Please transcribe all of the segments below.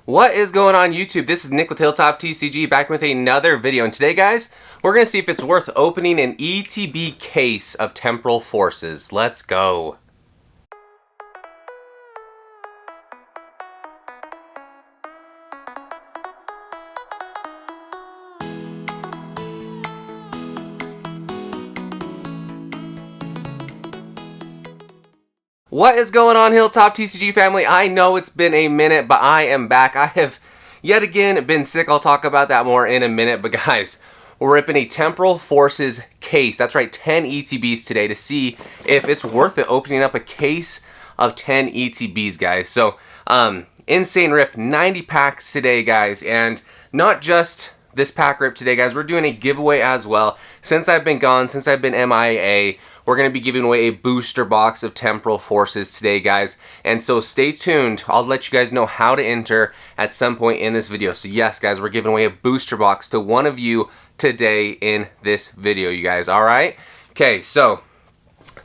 What is going on YouTube? This is Nick with Hilltoptcg back with another video, and today guys, we're going to see if it's worth opening an ETB case of Temporal Forces. Let's go. What is going on, Hilltoptcg family? I know it's been a minute, but I am back. I have yet again been sick. I'll talk about that more in a minute. But guys, we're ripping a Temporal Forces case. That's right, 10 ETBs today to see if it's worth it opening up a case of 10 ETBs, guys. So, insane rip, 90 packs today, guys. And not just this pack rip today, guys. We're doing a giveaway as well. Since I've been gone, since I've been MIA, we're going to be giving away a booster box of Temporal Forces today, guys. And so stay tuned. I'll let you guys know how to enter at some point in this video. So yes, guys, we're giving away a booster box to one of you today in this video, you guys. All right? Okay, so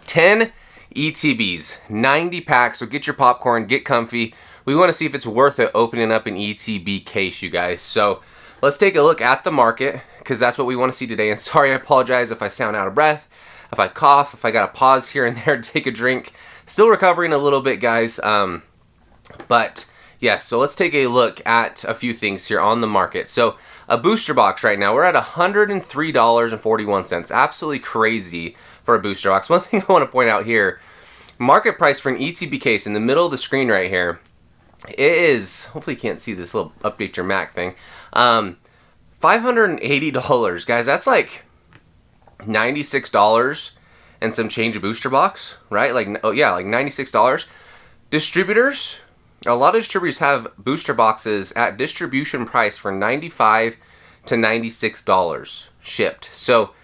10 ETBs, 90 packs. So get your popcorn, get comfy. We want to see if it's worth it opening up an ETB case, you guys. So let's take a look at the market, because that's what we want to see today. And sorry, I apologize if I sound out of breath, if I cough, if I got to pause here and there to take a drink. Still recovering a little bit, guys. But yeah, so let's take a look at a few things here on the market. So a booster box right now, we're at $103.41. Absolutely crazy for a booster box. One thing I want to point out here, market price for an ETB case in the middle of the screen right here is, hopefully you can't see this little update your Mac thing, $580, guys. That's like $96 and some change a booster box, right? Like, oh yeah, like $96. Distributors, a lot of distributors have booster boxes at distribution price for $95 to $96 shipped. So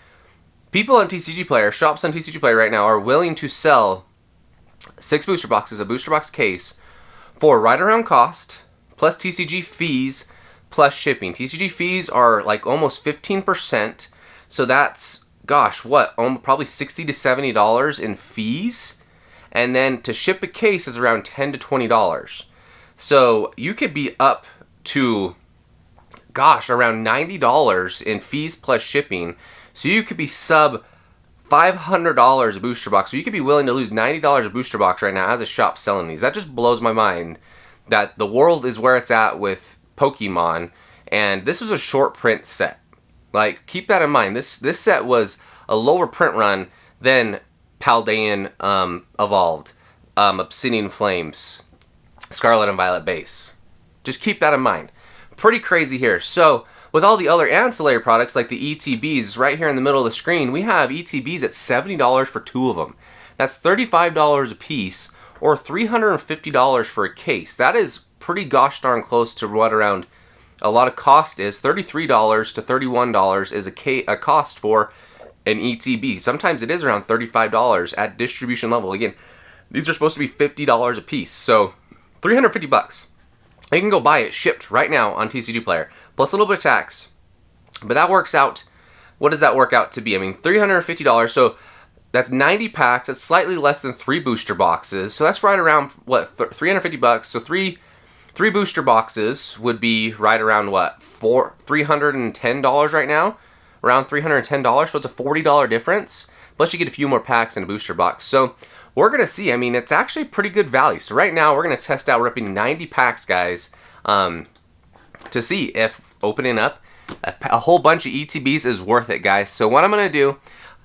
people on TCG Player, shops on TCG Player right now are willing to sell 6 booster boxes, a booster box case, for right around cost, plus TCG fees, plus shipping. TCG fees are like almost 15%, so that's, gosh, what, probably $60 to $70 in fees, and then to ship a case is around $10 to $20. So you could be up to, gosh, around $90 in fees plus shipping. So you could be sub $500 a booster box. So you could be willing to lose $90 a booster box right now as a shop selling these. That just blows my mind that the world is where it's at with Pokemon, and this was a short print set. Like, keep that in mind. This set was a lower print run than Paldean Evolved, Obsidian Flames, Scarlet and Violet base. Just keep that in mind. Pretty crazy here. So with all the other ancillary products like the ETBs right here in the middle of the screen, we have ETBs at $70 for 2 of them. That's $35 a piece, or $350 for a case. That is pretty gosh darn close to what around a lot of cost is. $33 to $31 is a cost for an ETB. Sometimes it is around $35 at distribution level. Again, these are supposed to be $50 a piece, so $350. You can go buy it shipped right now on TCG Player, plus a little bit of tax. But that works out, what does that work out to be? I mean, $350, so that's 90 packs. That's slightly less than 3 booster boxes. So that's right around, what, $350. So three booster boxes would be right around, what, $310 right now? Around $310, so it's a $40 difference. Plus you get a few more packs in a booster box. So we're going to see, I mean, it's actually pretty good value. So right now we're going to test out ripping 90 packs, guys, to see if opening up a whole bunch of ETBs is worth it, guys. So what I'm going to do,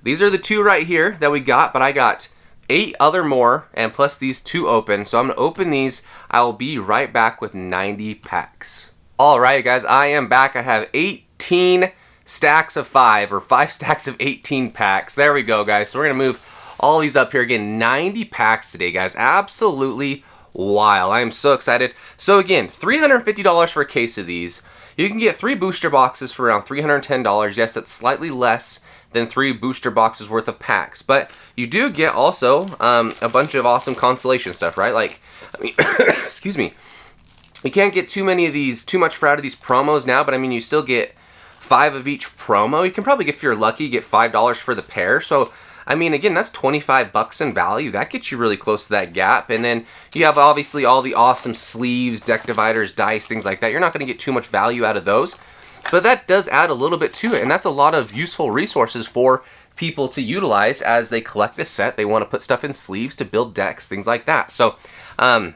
these are the 2 right here that we got, but I got 8 other more, and plus these 2 open. So I'm going to open these. I will be right back with 90 packs. Alright, guys, I am back. I have 18 stacks of 5, or 5 stacks of 18 packs. There we go, guys. So we're going to move all these up here. Again, 90 packs today, guys. Absolutely wild. I am so excited. So again, $350 for a case of these. You can get 3 booster boxes for around $310. Yes, that's slightly less than 3 booster boxes worth of packs, but you do get also a bunch of awesome consolation stuff, right? Like, I mean, excuse me, you can't get too much for out of these promos now, but I mean, you still get 5 of each promo. You can probably, if you're lucky, get $5 for the pair. So I mean, again, that's 25 bucks in value. That gets you really close to that gap. And then you have obviously all the awesome sleeves, deck dividers, dice, things like that. You're not going to get too much value out of those, but that does add a little bit to it. And that's a lot of useful resources for people to utilize as they collect this set. They want to put stuff in sleeves to build decks, things like that. So, I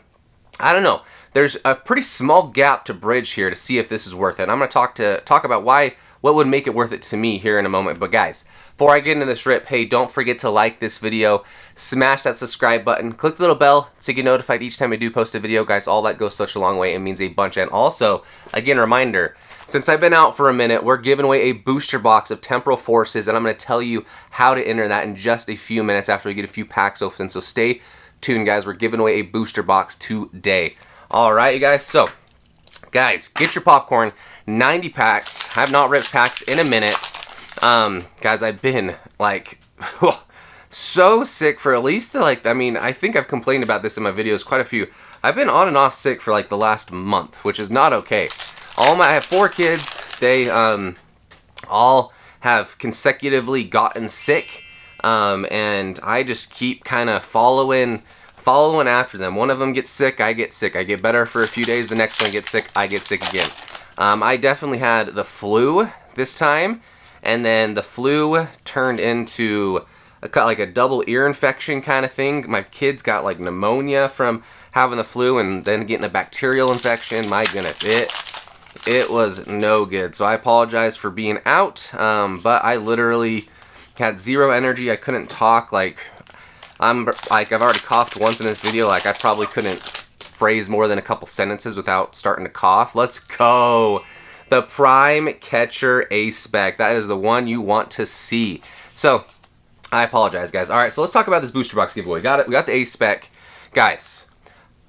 don't know. There's a pretty small gap to bridge here to see if this is worth it. I'm going to talk about what would make it worth it to me here in a moment. But guys, before I get into this rip, hey, don't forget to like this video, smash that subscribe button, click the little bell to get notified each time I do post a video. Guys, all that goes such a long way. It means a bunch. And also, again, reminder, since I've been out for a minute, we're giving away a booster box of Temporal Forces, and I'm going to tell you how to enter that in just a few minutes after we get a few packs open. So stay tuned, guys. We're giving away a booster box today. All right, you guys. So, guys, get your popcorn. 90 packs. I have not ripped packs in a minute. Guys, I've been like so sick for at least I think I've complained about this in my videos quite a few. I've been on and off sick for like the last month, which is not okay. I have 4 kids. They all have consecutively gotten sick, and I just keep kind of following after them. One of them gets sick, I get sick. I get better for a few days. The next one gets sick, I get sick again. I definitely had the flu this time, and then the flu turned into like a double ear infection kind of thing. My kids got like pneumonia from having the flu, and then getting a bacterial infection. My goodness, it was no good. So I apologize for being out, but I literally had zero energy. I couldn't talk. I've already coughed once in this video. Like, I probably couldn't phrase more than a couple sentences without starting to cough. Let's go. The Prime Catcher A-Spec. That is the one you want to see. So, I apologize, guys. All right, so let's talk about this booster box giveaway. We got the A-Spec. Guys,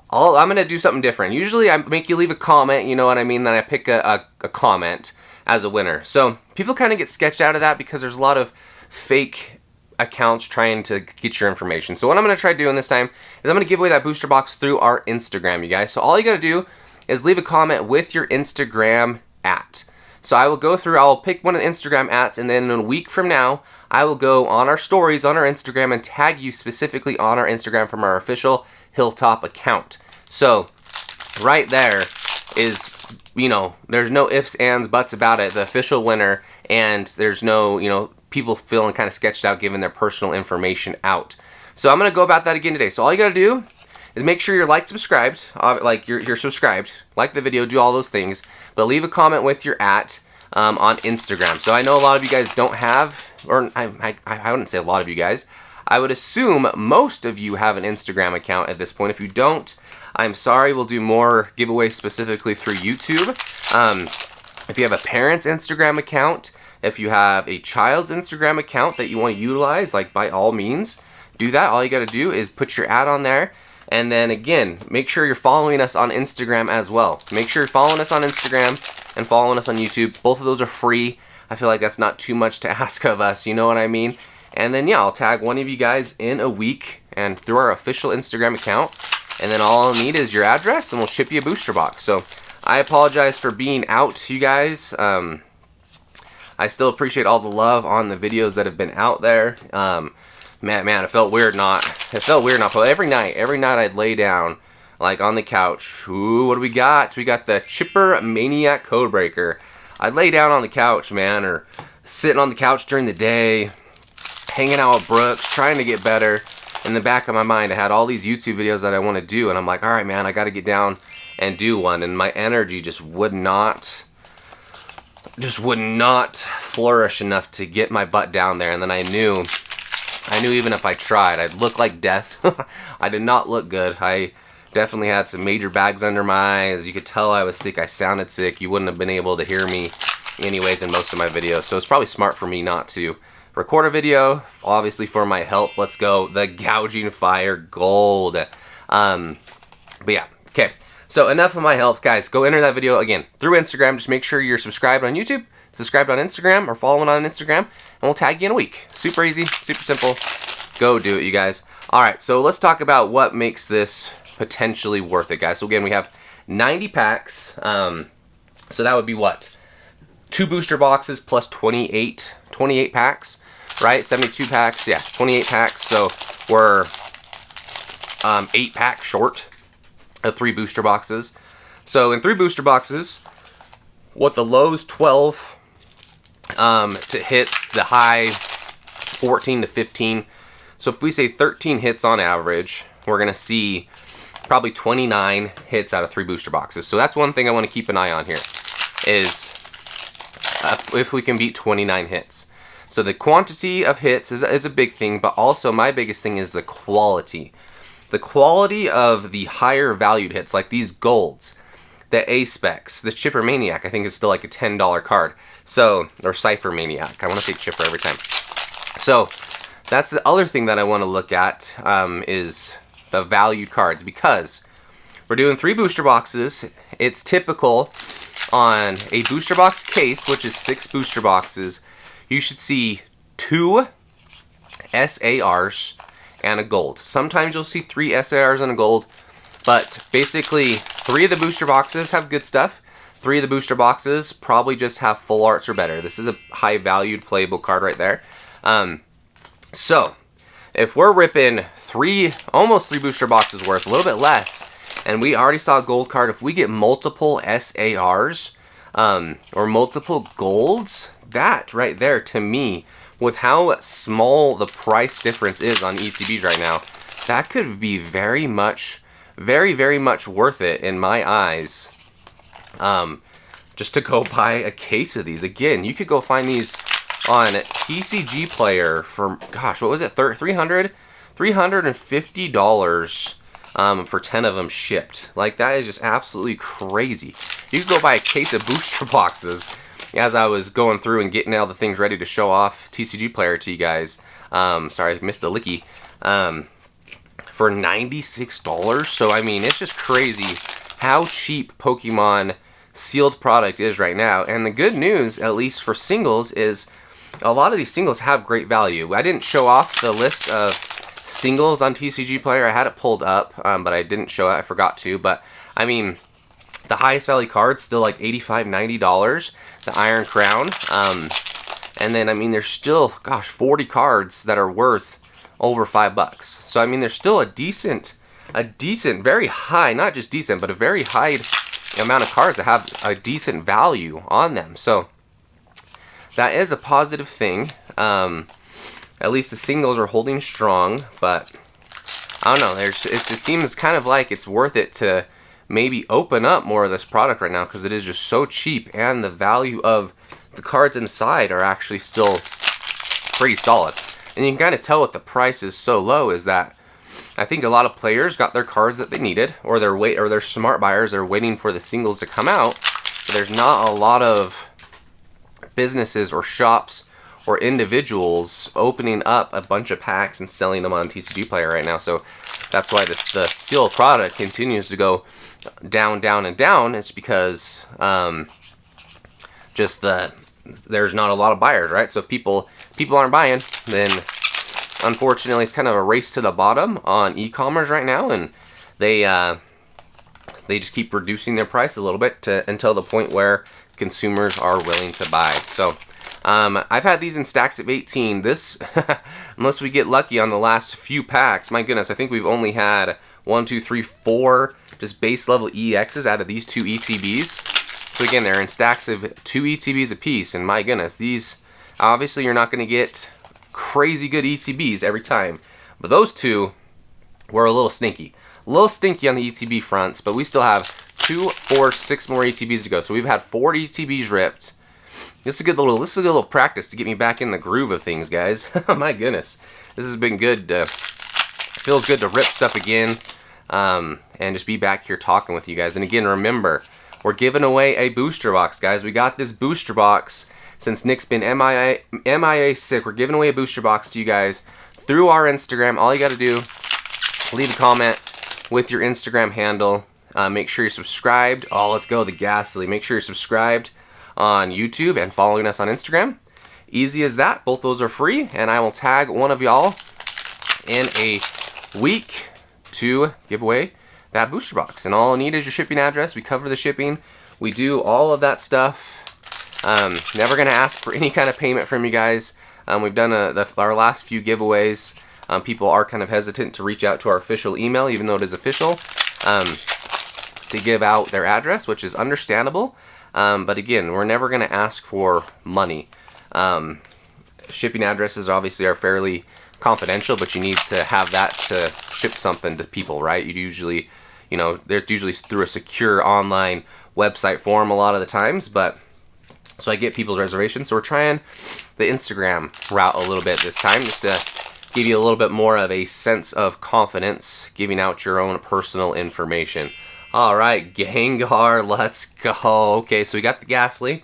I'm going to do something different. Usually, I make you leave a comment, you know what I mean? Then I pick a comment as a winner. So, people kind of get sketched out of that because there's a lot of fake accounts trying to get your information. So what I'm going to try doing this time is I'm going to give away that booster box through our Instagram, you guys. So all you got to do is leave a comment with your Instagram @ So I will go through, I'll pick one of the Instagram @, and then in a week from now, I will go on our stories on our Instagram and tag you specifically on our Instagram from our official Hilltop account. So right there is, there's no ifs, ands, buts about it. The official winner, and there's no, people feeling kind of sketched out giving their personal information out. So I'm going to go about that again today. So all you got to do is make sure you're subscribed, you're subscribed, like the video, do all those things, but leave a comment with your @ on Instagram. So I know a lot of you guys don't have, or I wouldn't say a lot of you guys, I would assume most of you have an Instagram account at this point. If you don't, I'm sorry, we'll do more giveaways specifically through YouTube. If you have a parent's Instagram account, if you have a child's Instagram account that you want to utilize, by all means, do that. All you got to do is put your @ on there. And then again, make sure you're following us on Instagram as well. Make sure you're following us on Instagram and following us on YouTube. Both of those are free. I feel like that's not too much to ask of us, you know what I mean? And then, yeah, I'll tag one of you guys in a week and through our official Instagram account. And then all I'll need is your address, and we'll ship you a booster box. So I apologize for being out, you guys. I still appreciate all the love on the videos that have been out there. Man, it felt weird not. But every night I'd lay down, on the couch. Ooh, what do we got? We got the Chipper Maniac Codebreaker. I'd lay down on the couch, man, or sitting on the couch during the day, hanging out with Brooks, trying to get better. In the back of my mind, I had all these YouTube videos that I want to do, and I'm like, all right, man, I got to get down and do one. And my energy just would not flourish enough to get my butt down there. And then I knew even if I tried, I'd look like death. I did not look good. I definitely had some major bags under my eyes. You could tell I was sick. I sounded sick. You wouldn't have been able to hear me anyways in most of my videos. So it's probably smart for me not to record a video, obviously for my health. Let's go. The Gouging Fire Gold. But yeah, okay. So enough of my health, guys. Go enter that video again through Instagram. Just make sure you're subscribed on YouTube, subscribed on Instagram, or following on Instagram, and we'll tag you in a week. Super easy, super simple. Go do it, you guys. All right, so let's talk about what makes this potentially worth it, guys. So again, we have 90 packs. So that would be what? 2 booster boxes plus 28 packs. right? 72 packs, yeah, 28 packs. So we're 8 packs short of 3 booster boxes. So in 3 booster boxes, what the low's 12 to hits, the high 14 to 15. So if we say 13 hits on average, we're going to see probably 29 hits out of 3 booster boxes. So that's one thing I want to keep an eye on here, is if we can beat 29 hits. So the quantity of hits is a big thing, but also my biggest thing is the quality. The quality of the higher valued hits, like these golds, the A-Specs, the Chipper Maniac, I think is still like a $10 card. So, or Cypher Maniac, I want to say Chipper every time. So, that's the other thing that I want to look at, is the valued cards, because we're doing 3 booster boxes. It's typical on a booster box case, which is 6 booster boxes, you should see 2 SARs and a gold. Sometimes you'll see 3 SARs and a gold, but basically 3 of the booster boxes have good stuff. 3 of the booster boxes probably just have full arts or better. This is a high valued playable card right there. So if we're ripping almost 3 booster boxes worth, a little bit less, and we already saw a gold card, if we get multiple SARs or multiple golds, that right there, to me, with how small the price difference is on ETBs right now, that could be very much worth it in my eyes. Just to go buy a case of these. Again, you could go find these on TCG Player for, gosh, what was it, $350 for 10 of them shipped. Like, that is just absolutely crazy. You could go buy a case of booster boxes. As I was going through and getting all the things ready to show off TCG Player to you guys, sorry, I missed the licky, for $96. So, I mean, it's just crazy how cheap Pokemon sealed product is right now. And the good news, at least for singles, is a lot of these singles have great value. I didn't show off the list of singles on TCG Player. I had it pulled up, but I didn't show it. I forgot to. But, I mean, the highest value card's still like $85, $90. The Iron Crown. And then, I mean, there's still, gosh, 40 cards that are worth over $5. So, I mean, there's still a decent, very high, not just decent, but a very high amount of cards that have a decent value on them. So, that is a positive thing. At least the singles are holding strong, but I don't know. It seems kind of like it's worth it to maybe open up more of this product right now, because it is just so cheap, and the value of the cards inside are actually still pretty solid. And you can kind of tell what the price is so low is that I think a lot of players got their cards that they needed, or their smart buyers are waiting for the singles to come out. But there's not a lot of businesses or shops or individuals opening up a bunch of packs and selling them on TCG Player right now. So that's why the sealed product continues to go down, down, and down. It's because there's not a lot of buyers, right? So if people aren't buying, then unfortunately it's kind of a race to the bottom on e-commerce right now, and they just keep reducing their price a little bit until the point where consumers are willing to buy. So I've had these in stacks of 18. This, unless we get lucky on the last few packs, my goodness, I think we've only had 1, 2, 3, 4 just base level EXs out of these 2 ETBs. So again, they're in stacks of 2 ETBs apiece, and my goodness, these, obviously you're not going to get crazy good ETBs every time, but those 2 were a little stinky. A little stinky on the ETB fronts, but we still have 2, 4, 6 more ETBs to go. So we've had 4 ETBs ripped. This is a good little practice to get me back in the groove of things, guys. My goodness, this has been good. Feels good to rip stuff again, and just be back here talking with you guys. And again, remember, we're giving away a booster box, guys. We got this booster box since Nick's been MIA sick. We're giving away a booster box to you guys through our Instagram. All you got to do, leave a comment with your Instagram handle. Make sure you're subscribed. Oh, let's go, the Ghastly. Make sure you're subscribed on YouTube and following us on Instagram. Easy as that. Both those are free, and I will tag one of y'all in a week to give away that booster box. And all I need is your shipping address. We cover the shipping. We do all of that stuff. Never going to ask for any kind of payment from you guys. We've done our last few giveaways. People are kind of hesitant to reach out to our official email, even though it is official, to give out their address, which is understandable. But again, we're never going to ask for money. Shipping addresses obviously are fairly confidential, but you need to have that to ship something to people, right? You usually, there's usually through a secure online website form a lot of the times, but so I get people's reservations. So we're trying the Instagram route a little bit this time, just to give you a little bit more of a sense of confidence, giving out your own personal information. All right, Gengar, let's go. Okay, so we got the Ghastly,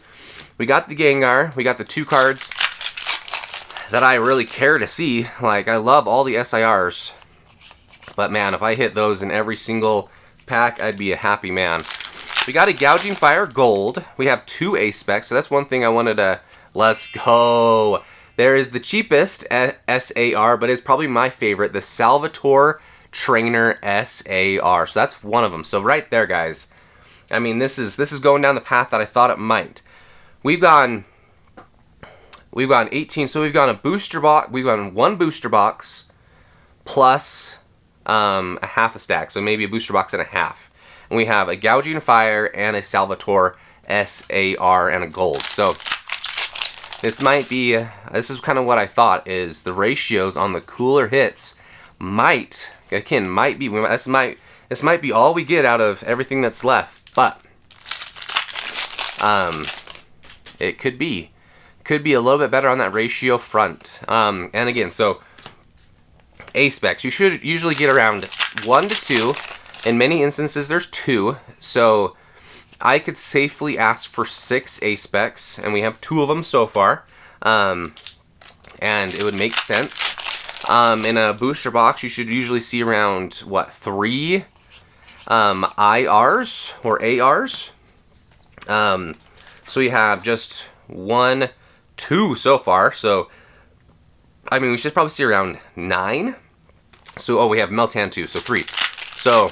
we got the Gengar, we got the 2 cards that I really care to see. Like, I love all the SIRs, but man, if I hit those in every single pack, I'd be a happy man. We got a Gouging Fire Gold. We have 2 A specs, so that's one thing I wanted to... Let's go. There is the cheapest SAR, but it's probably my favorite, the Salvatore Trainer SAR. So that's one of them. So right there, guys. I mean, this is going down the path that I thought it might. We've gone 18. So we've gone a booster box. We've gone 1 booster box plus a half a stack. So maybe a booster box and a half. And we have a Gouging Fire and a Salvatore SAR and a gold. So this might be, this is kind of what I thought, is the ratios on the cooler hits might be, this might be all we get out of everything that's left, but it could be a little bit better on that ratio front. And again, so A specs, you should usually get around 1 to 2. In many instances, there's 2, so I could safely ask for 6 A specs, and we have 2 of them so far, and it would make sense. In a booster box, you should usually see around, 3 IRs or ARs. So we have just 1, 2 so far, so, I mean, we should probably see around 9. So, we have Meltan 2, so 3. So,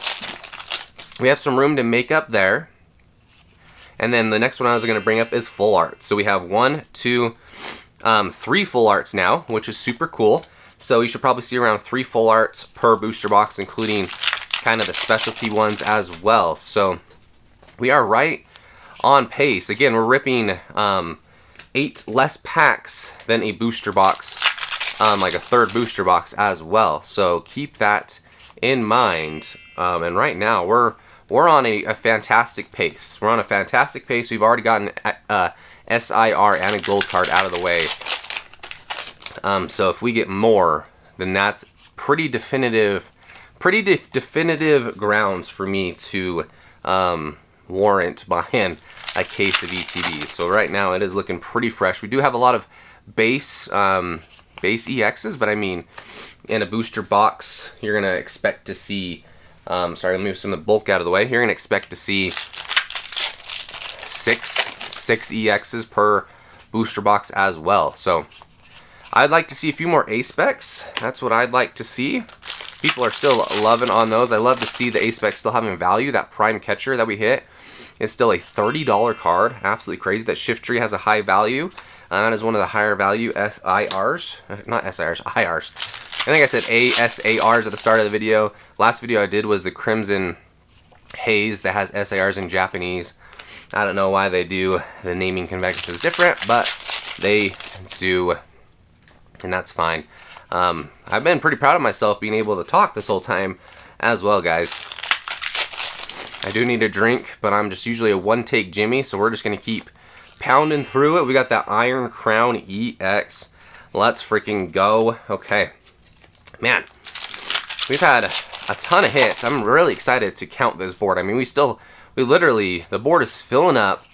we have some room to make up there. And then the next one I was going to bring up is full arts. So we have 1, 2, 3 full arts now, which is super cool. So you should probably see around 3 full arts per booster box, including kind of the specialty ones as well. So we are right on pace. Again, we're ripping 8 less packs than a booster box, like a 3rd booster box as well. So keep that in mind. And right now we're on a fantastic pace. We're on a fantastic pace. We've already gotten SIR and a gold card out of the way. So if we get more, then that's pretty definitive grounds for me to warrant buying a case of ETBs. So right now it is looking pretty fresh. We do have a lot of base EXs, but I mean, in a booster box, you're gonna expect to see. Sorry, let me move some of the bulk out of the way. You're gonna expect to see six EXs per booster box as well. So I'd like to see a few more A specs. That's what I'd like to see. People are still loving on those. I love to see the A specs still having value. That prime catcher that we hit is still a $30 card. Absolutely crazy. That shift tree has a high value. That is one of the higher value IRs. Not SIRs, IRs. I think I said ASARs at the start of the video. Last video I did was the Crimson Haze that has SARs in Japanese. I don't know why they do. The naming convention is different, but they do, and that's fine. I've been pretty proud of myself being able to talk this whole time as well, guys. I do need a drink, but I'm just usually a one-take Jimmy, so we're just going to keep pounding through it. We got that Iron Crown EX. Let's freaking go. Okay. Man, we've had a ton of hits. I'm really excited to count this board. I mean, the board is filling up,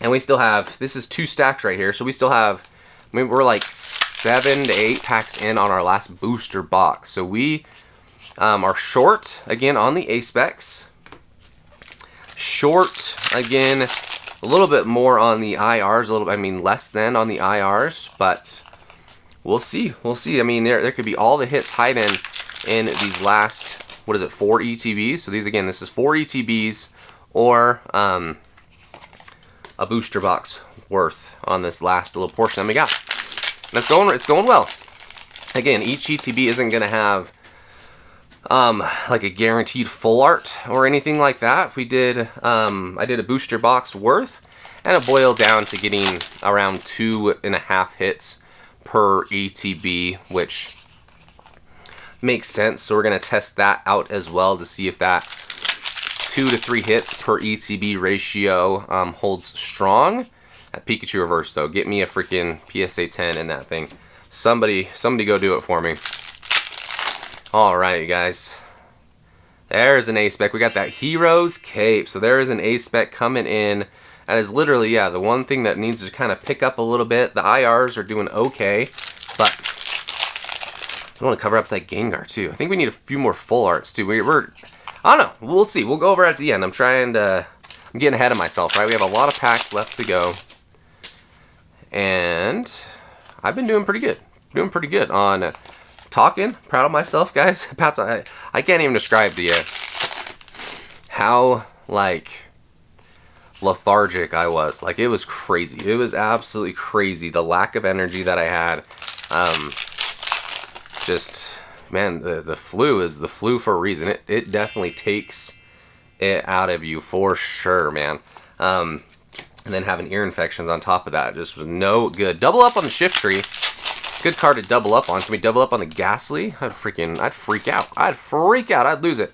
and we still have, this is 2 stacks right here, so we still have, I mean, we're like 7 to 8 packs in on our last booster box. So we are short, again, on the A specs. Short, again, a little bit more on the IRs, less than on the IRs, but we'll see. We'll see. I mean, there could be all the hits hiding in these last, 4 ETBs. So these, again, this is 4 ETBs or a booster box worth on this last little portion that we got. And it's going well. Again, each ETB isn't going to have like a guaranteed full art or anything like that. I did a booster box worth, and it boiled down to getting around 2.5 hits per ETB, which makes sense. So we're going to test that out as well to see if that 2 to 3 hits per ETB ratio holds strong. That Pikachu reverse though, get me a freaking PSA 10 in that thing. Somebody go do it for me. Alright, you guys. There's an A-Spec. We got that Heroes Cape. So there is an A-Spec coming in. That is literally, yeah, the one thing that needs to kind of pick up a little bit. The IRs are doing okay, but I want to cover up that Gengar too. I think we need a few more full arts too. We're I don't know. We'll see. We'll go over at the end. I'm getting ahead of myself, right? We have a lot of packs left to go. And I've been doing pretty good. Doing pretty good on talking. Proud of myself, guys. I can't even describe to you how, like, lethargic I was. Like, it was crazy. It was absolutely crazy. The lack of energy that I had. Just, man, the flu is the flu for a reason. It definitely takes it out of you for sure, man. And then having ear infections on top of that just was no good. Double up on the Shift Tree. Good card to double up on. Can we double up on the Ghastly? I'd freak out. I'd lose it.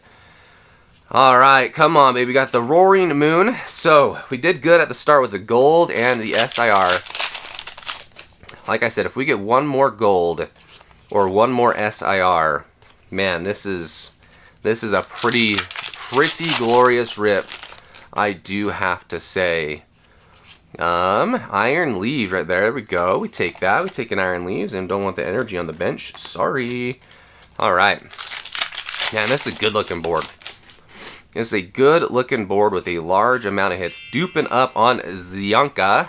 Alright, come on, baby. We got the Roaring Moon. So, we did good at the start with the gold and the SIR. Like I said, if we get one more gold or one more SIR, man, this is a pretty glorious rip, I do have to say. Iron Leaves right there. There we go. We take that. We take an Iron Leaves and don't want the energy on the bench. Sorry. Alright. Man, this is a good looking board. This is a good looking board with a large amount of hits. Duping up on Zianka.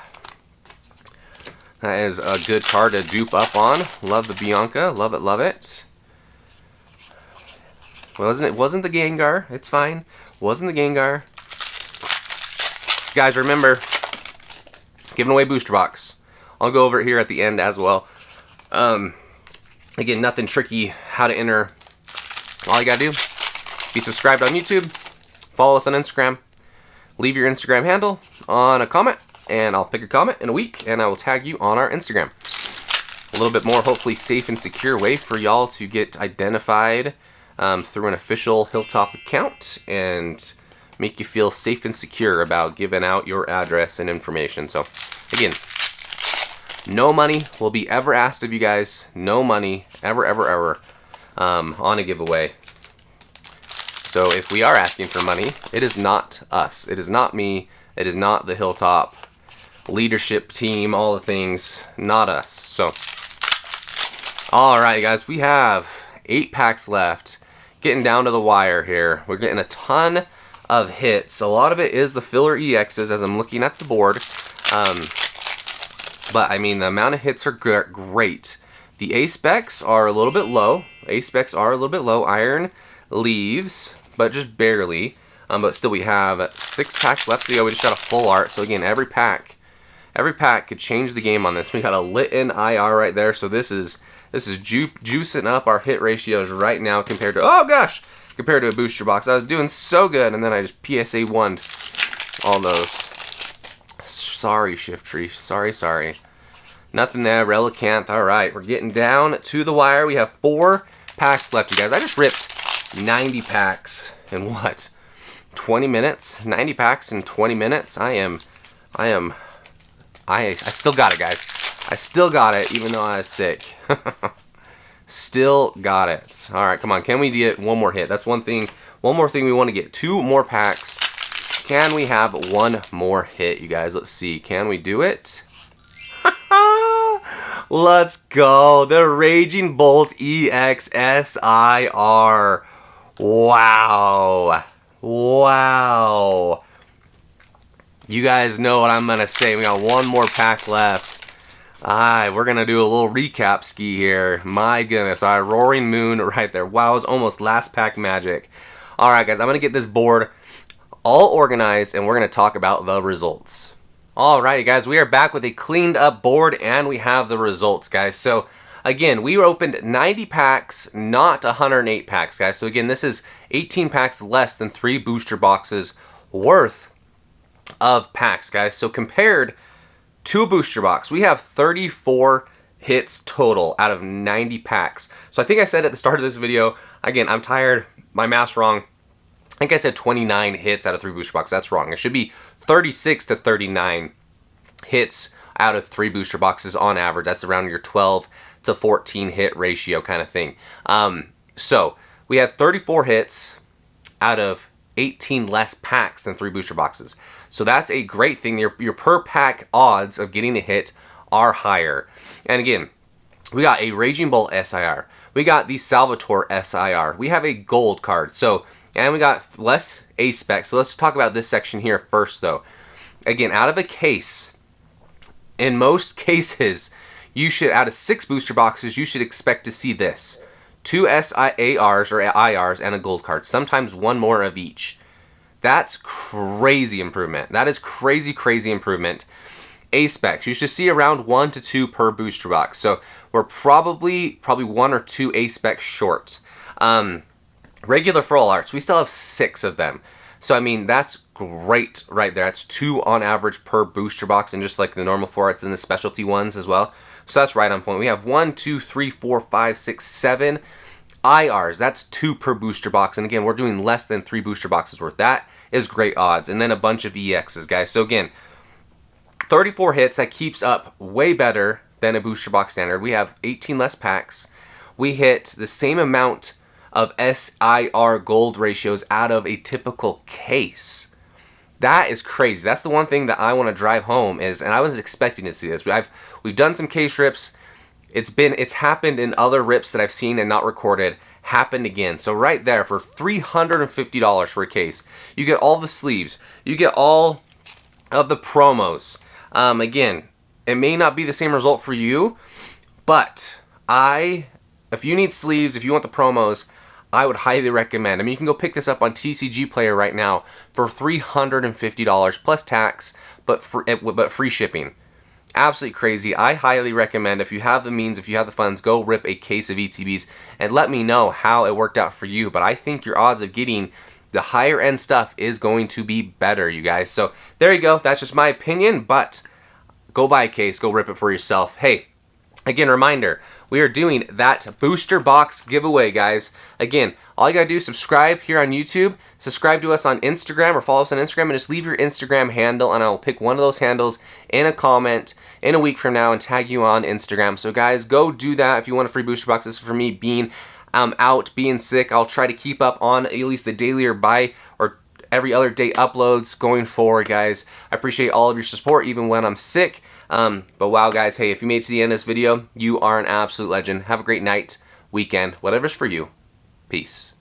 That is a good card to dupe up on. Love the Bianca. Love it, love it. Wasn't the Gengar. It's fine. Wasn't the Gengar. Guys, remember, giving away booster box. I'll go over it here at the end as well. Again, nothing tricky how to enter. All you gotta do, be subscribed on YouTube, follow us on Instagram, leave your Instagram handle on a comment, and I'll pick a comment in a week, and I will tag you on our Instagram. A little bit more, hopefully, safe and secure way for y'all to get identified through an official Hilltop account and make you feel safe and secure about giving out your address and information. So, again, no money will be ever asked of you guys. No money, ever, on a giveaway. So if we are asking for money, it is not us. It is not me. It is not the Hilltop leadership team, all the things, not us. So, alright guys, we have 8 packs left. Getting down to the wire here. We're getting a ton of hits. A lot of it is the filler EXs as I'm looking at the board. But I mean, the amount of hits are great. The A-Specs are a little bit low. Iron Leaves, but just barely. But still, we have 6 packs left to go. We just got a full art. So again, every pack could change the game on this. We got a lit-in IR right there. So this is juicing up our hit ratios right now compared to, compared to a booster box. I was doing so good, and then I just PSA 1'd all those. Sorry, Shift Tree. Sorry. Nothing there. Relicanth. Alright, we're getting down to the wire. We have 4 packs left, you guys. I just ripped 90 packs in what? 20 minutes? 90 packs in 20 minutes? I still got it, guys. I still got it, even though I was sick. Still got it. Alright, come on. Can we get one more hit? That's one thing. One more thing we want to get. 2 more packs. Can we have one more hit, you guys? Let's see. Can we do it? Let's go. The Raging Bolt EXSIR. Wow. You guys know what I'm going to say. We got one more pack left. We're going to do a little recap ski here. My goodness. Alright, Roaring Moon right there. Wow, it was almost last pack magic. Alright, guys. I'm going to get this board all organized, and we're going to talk about the results. Alrighty guys, we are back with a cleaned up board and we have the results, guys. So again, we opened 90 packs, not 108 packs, guys. So again, this is 18 packs less than 3 booster boxes worth of packs, guys. So compared to a booster box, we have 34 hits total out of 90 packs. So I think I said at the start of this video, again, I'm tired, my math's wrong. I think I said 29 hits out of 3 booster boxes. That's wrong. It should be 36 to 39 hits out of 3 booster boxes on average. That's around your 12 to 14 hit ratio kind of thing. So we had 34 hits out of 18 less packs than 3 booster boxes. So that's a great thing. Your per pack odds of getting a hit are higher. And again, we got a Raging Bull SIR. We got the Salvatore SIR. We have a gold card. So, and we got less A-Spec. So let's talk about this section here first though. Again, out of a case, in most cases, you should, out of 6 booster boxes, you should expect to see this. 2 SIARs or IRs and a gold card. Sometimes 1 more of each. That's crazy improvement. That is crazy improvement. A-Specs, you should see around 1 to 2 per booster box. So we're probably 1 or 2 A-Specs short. Regular full arts, we still have 6 of them. So I mean, that's great right there. That's 2 on average per booster box, and just like the normal full arts and the specialty ones as well. So that's right on point. We have 1, 2, 3, 4, 5, 6, 7 IRs. That's 2 per booster box. And again, we're doing less than 3 booster boxes worth. That is great odds. And then a bunch of EXs, guys. So again, 34 hits, that keeps up way better than a booster box standard. We have 18 less packs. We hit the same amount of SIR gold ratios out of a typical case. That is crazy. That's the one thing that I want to drive home is, and I wasn't expecting to see this. We've done some case rips. It's happened in other rips that I've seen and not recorded. Happened again. So right there, for $350 for a case, you get all the sleeves. You get all of the promos. Again, it may not be the same result for you, but if you need sleeves, if you want the promos, I would highly recommend. I mean, you can go pick this up on TCG Player right now for $350 plus tax, but free shipping. Absolutely crazy. I highly recommend, if you have the means, if you have the funds, go rip a case of ETBs and let me know how it worked out for you. But I think your odds of getting the higher end stuff is going to be better, you guys. So there you go. That's just my opinion, but go buy a case, go rip it for yourself. Hey, again, reminder, we are doing that booster box giveaway, guys. Again, all you gotta do is subscribe here on YouTube, subscribe to us on Instagram, or follow us on Instagram, and just leave your Instagram handle, and I'll pick one of those handles in a comment in a week from now and tag you on Instagram. So guys, go do that if you want a free booster box. This is for me being being sick. I'll try to keep up on at least the daily or every other day uploads going forward, guys. I appreciate all of your support even when I'm sick. But wow, guys, hey, if you made it to the end of this video, you are an absolute legend. Have a great night, weekend, whatever's for you. Peace.